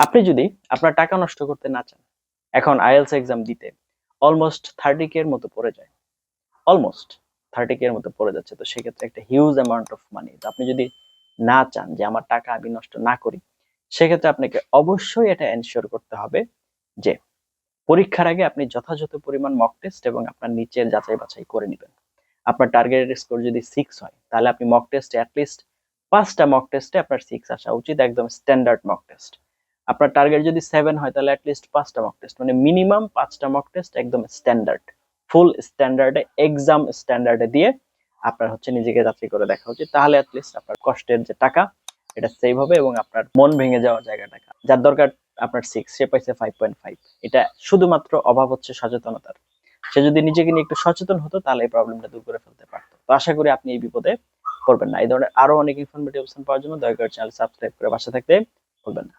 আপনি যদি আপনার টাকা নষ্ট করতে না চান, এখন আইএলটিএস এক্সাম দিতে অলমোস্ট 30K এর মতো পড়ে যায়, অলমোস্ট 30K এর মতো পড়ে যাচ্ছে। তো সেক্ষেত্রে একটা হিউজ অ্যামাউন্ট অফ মানি। তো আপনি যদি না চান যে আমার টাকা আমি নষ্ট না করি, সেক্ষেত্রে আপনাকে অবশ্যই এটা এনশিওর করতে হবে যে পরীক্ষার আগে আপনি যথাযথ পরিমাণ মক টেস্ট এবং আপনার নিচের যাচাই বাছাই করে নেবেন। আপনার টার্গেটেড স্কোর যদি 6 হয়, তাহলে আপনি মক টেস্টে অ্যাটলিস্ট 5টা মক টেস্টে আপনার 6 আসা উচিত, একদম স্ট্যান্ডার্ড মক টেস্ট। আপনার টার্গেট যদি 7 হয়, তাহলে অ্যাটলিস্ট 5টা মক টেস্ট, মানে মিনিমাম 5টা মক টেস্ট একদম স্ট্যান্ডার্ড, ফুল স্ট্যান্ডার্ডে, এক্সাম স্ট্যান্ডার্ডে দিয়ে আপনার হচ্ছে নিজেকে যাচাই করে দেখা উচিত। তাহলে অ্যাটলিস্ট আপনার কষ্টের যে টাকা এটা সেভ হবে এবং আপনার মন ভেঙে যাওয়ার জায়গাটা, যার দরকার আপনার 6, সে পাইছে 5.5। এটা শুধুমাত্র অভাব হচ্ছে সচেতনতার। সে যদি নিজেকে নিয়ে একটু সচেতন হতো, তাহলে এই প্রবলেমটা দূর করে ফেলতে পারতো। তো আশা করি আপনি এই বিপদে পড়বেন না। এই ধরনের আরো অনেক ইনফরমেটিভ অপশন পাওয়ার জন্য দয়া করে চ্যানেল সাবস্ক্রাইব করে পাশে থাকতে ভুলবেন না।